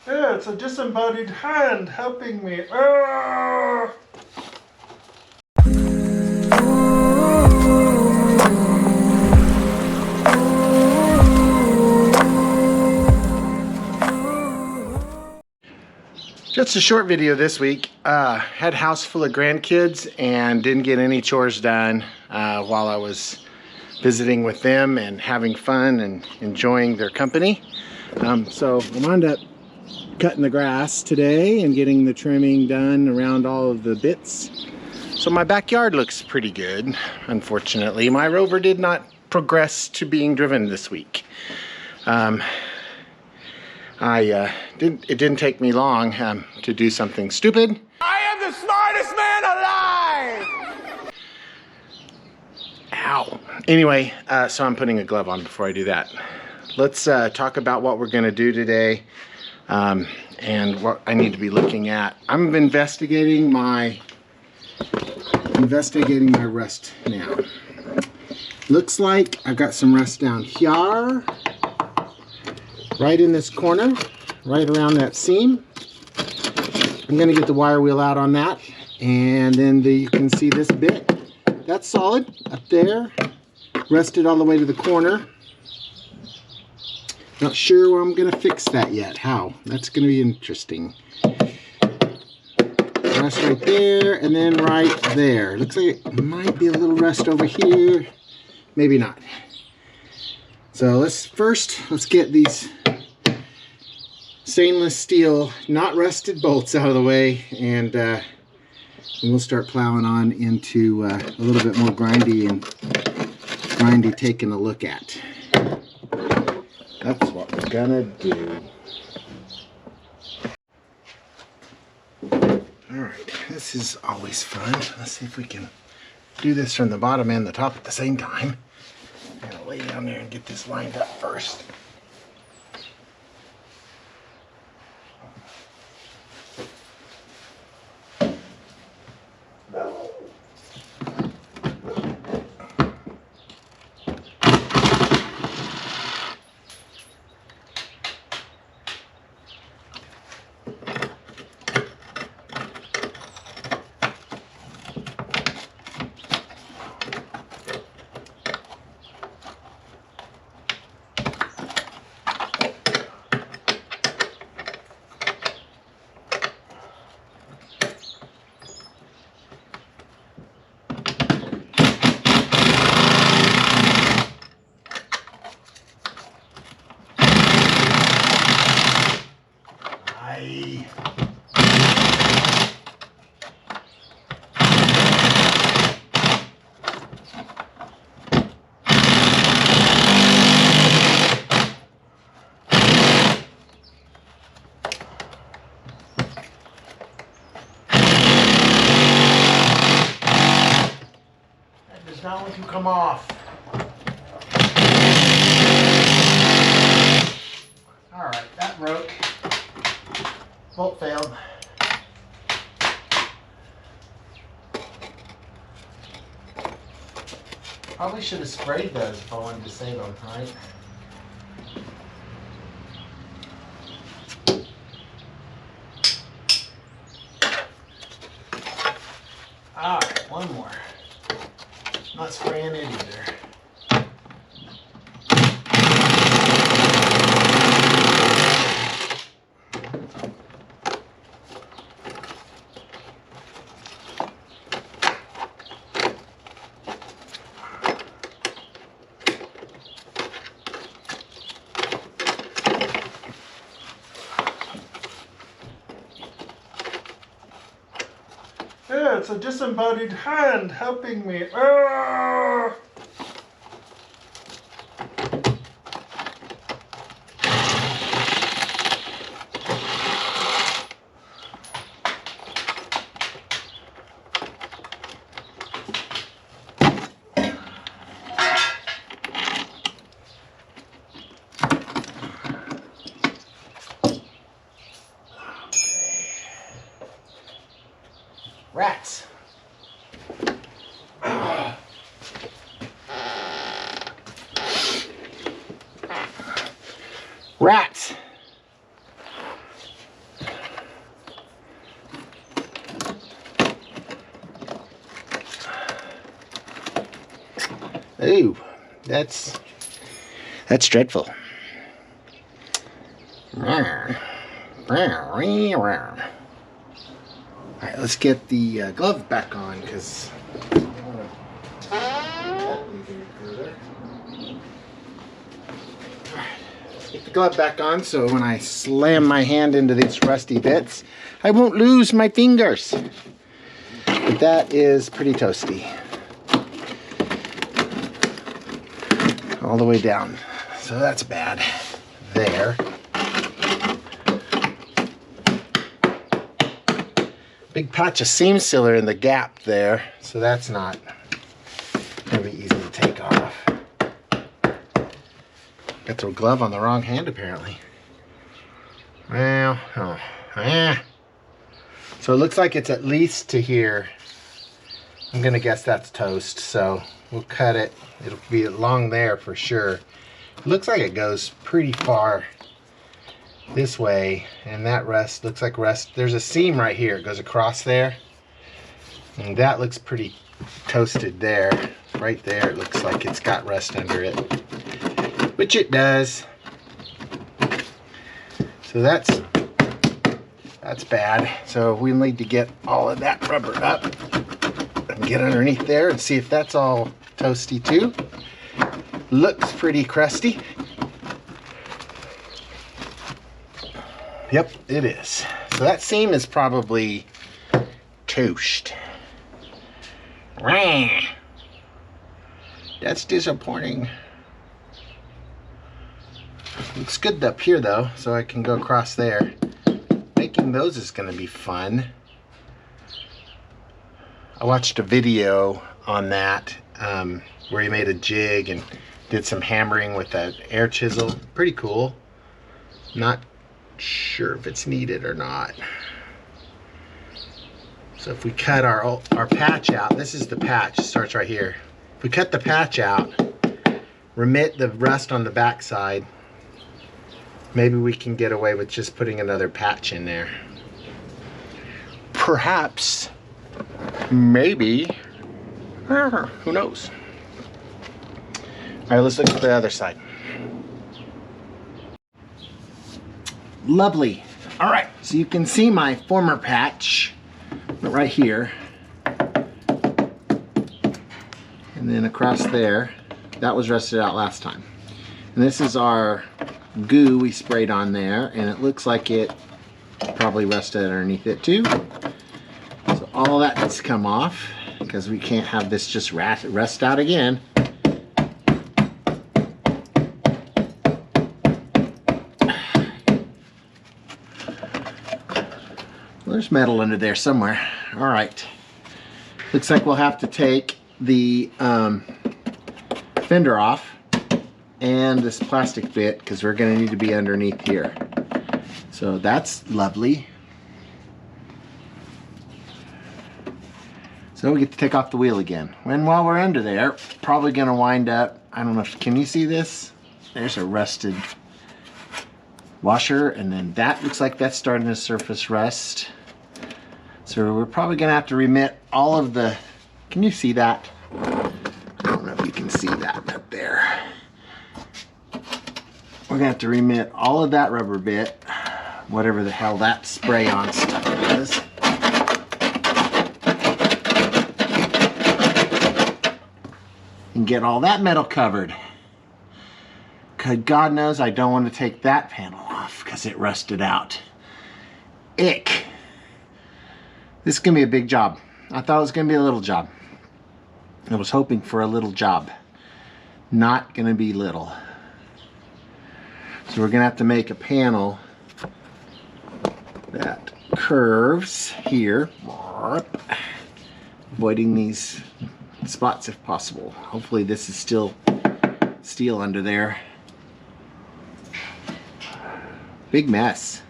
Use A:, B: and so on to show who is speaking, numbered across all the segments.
A: Yeah, it's a disembodied hand helping me. Ah! Just a short video this week. Had a house full of grandkids and didn't get any chores done while I was visiting with them and having fun and enjoying their company. So I wound up cutting the grass today and getting the trimming done around all of the bits. So my backyard looks pretty good. Unfortunately, my Rover did not progress to being driven this week. It didn't take me long to do something stupid.
B: I am the smartest man alive!
A: Ow. Anyway, so I'm putting a glove on before I do that. Let's talk about what we're going to do today and what I need to be looking at. I'm investigating my rust now. Looks like I've got some rust down here, right in this corner, right around that seam. I'm going to get the wire wheel out on that, and then you can see this bit. That's solid up there, rusted all the way to the corner. Not sure where I'm going to fix that yet. How? That's going to be interesting. Rust right there, and then right there. Looks like it might be a little rust over here. Maybe not. So let's get these stainless steel, not rusted bolts out of the way, and we'll start plowing on into a little bit more grindy taking a look at. That's what we're gonna do. Alright, this is always fun. Let's see if we can do this from the bottom and the top at the same time. I'm gonna lay down there and get this lined up first. Not want to come off. Alright, that broke. Bolt failed. Probably should have sprayed those if I wanted to save them, right? Alright, one more. Not spraying it either. Yeah, it's a disembodied hand helping me. Ah! Rats. Rats. Ooh, that's dreadful. Alright, let's get the glove back on because I don't want to cut anything further. Let's get the glove back on so when I slam my hand into these rusty bits, I won't lose my fingers. But that is pretty toasty. All the way down. So that's bad. There. Big patch of seam sealer in the gap there, so that's not going to be easy to take off. Got the glove on the wrong hand apparently. Well, so it looks like it's at least to here. I'm going to guess that's toast, so we'll cut it. It'll be along there for sure. It looks like it goes pretty far this way, and that rust looks like rust. There's a seam right here. It goes across there, and that looks pretty toasted there. Right there, it looks like it's got rust under it, which it does. So that's bad. So we need to get all of that rubber up and get underneath there and see if that's all toasty too. Looks pretty crusty. Yep, it is. So that seam is probably toast. That's disappointing. Looks good up here though, so I can go across there. Making those is going to be fun. I watched a video on that where he made a jig and did some hammering with that air chisel. Pretty cool. Not sure if it's needed or not. So if we cut our patch out, this is the patch, it starts right here. If we cut the patch out, remit the rust on the back side, maybe we can get away with just putting another patch in there. Perhaps, maybe, who knows? All right, let's look at the other side. Lovely. All right, so you can see my former patch right here. And then across there, that was rusted out last time. And this is our goo we sprayed on there, and it looks like it probably rusted underneath it too. So all that needs to come off because we can't have this just rust out again. There's metal under there somewhere. All right. Looks like we'll have to take the fender off and this plastic bit because we're going to need to be underneath here. So that's lovely. So we get to take off the wheel again. And while we're under there, probably going to wind up, I don't know if, can you see this? There's a rusted washer, and then that looks like that's starting to surface rust. So we're probably going to have to remit all of the, can you see that? I don't know if you can see that up there. We're going to have to remit all of that rubber bit, whatever the hell that spray-on stuff is. And get all that metal covered. Good God knows I don't want to take that panel off because it rusted out. Ick. This is going to be a big job. I thought it was going to be a little job. I was hoping for a little job. Not going to be little. So we're going to have to make a panel that curves here. Avoiding these spots if possible. Hopefully this is still steel under there. Big mess.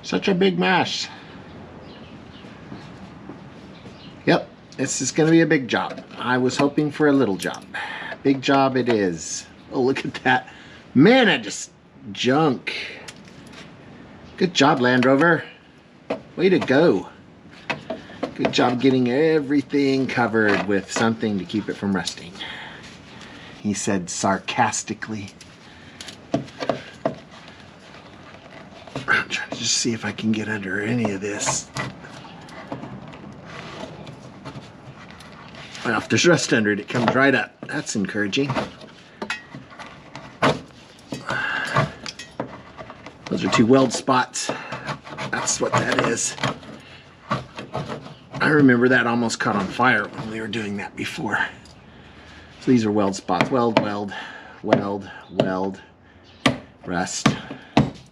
A: Such a big mess. Yep, this is going to be a big job. I was hoping for a little job. Big job it is. Oh, look at that. Man, I just junk. Good job, Land Rover. Way to go. Good job getting everything covered with something to keep it from rusting. he said sarcastically. I'm trying to just see if I can get under any of this. Well, if there's rust under it, it comes right up. That's encouraging. Those are 2 weld spots. That's what that is. I remember that almost caught on fire when we were doing that before. So these are weld spots. Weld, weld, weld, weld, rust.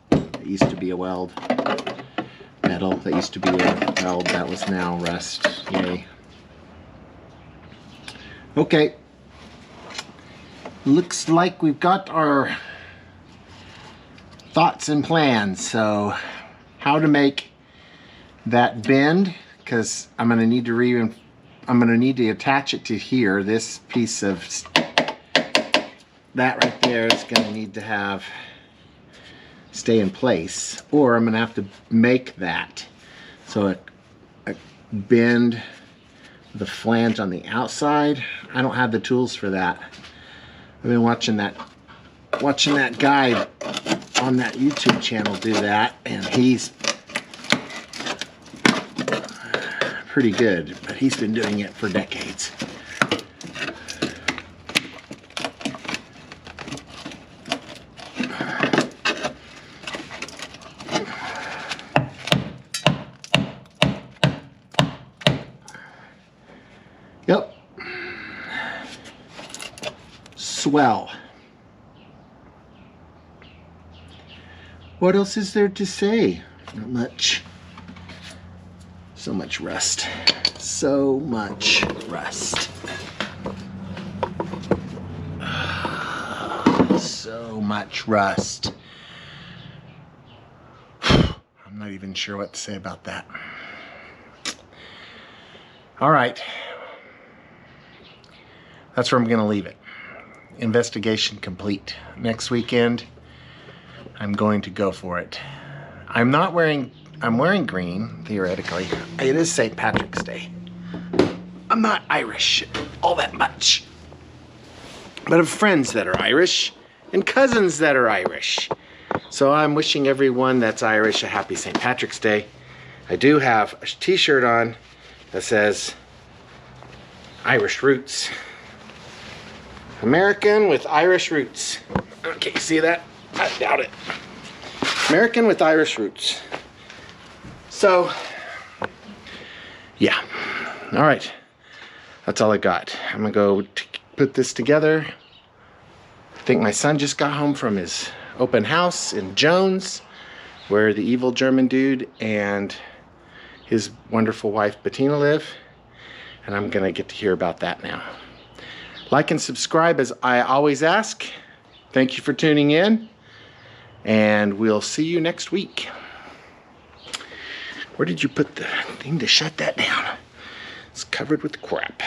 A: That used to be a weld. Metal, that used to be a weld. That was now rust. Yay. Okay. Looks like we've got our thoughts and plans. So how to make that bend, because I'm going to need to attach it to here. This piece of that right there is going to need to stay in place, or I'm going to have to make that so it bend the flange on the outside. I don't have the tools for that. I've been watching that guy on that YouTube channel do that, and he's pretty good, but he's been doing it for decades. Yep. Swell. What else is there to say? Not much. So much rust. So much rust. So much rust. I'm not even sure what to say about that. All right. That's where I'm going to leave it. Investigation complete. Next weekend, I'm going to go for it. I'm wearing green, theoretically. It is St. Patrick's Day. I'm not Irish all that much. But I have friends that are Irish and cousins that are Irish. So I'm wishing everyone that's Irish a happy St. Patrick's Day. I do have a t-shirt on that says Irish Roots. American with Irish roots. Okay, you see that? I doubt it. American with Irish roots. So, yeah. All right. That's all I got. I'm gonna go put this together. I think my son just got home from his open house in Jones, where the evil German dude and his wonderful wife Bettina live. And I'm gonna get to hear about that now. Like and subscribe as I always ask. Thank you for tuning in, and we'll see you next week. Where did you put the thing to shut that down? It's covered with crap.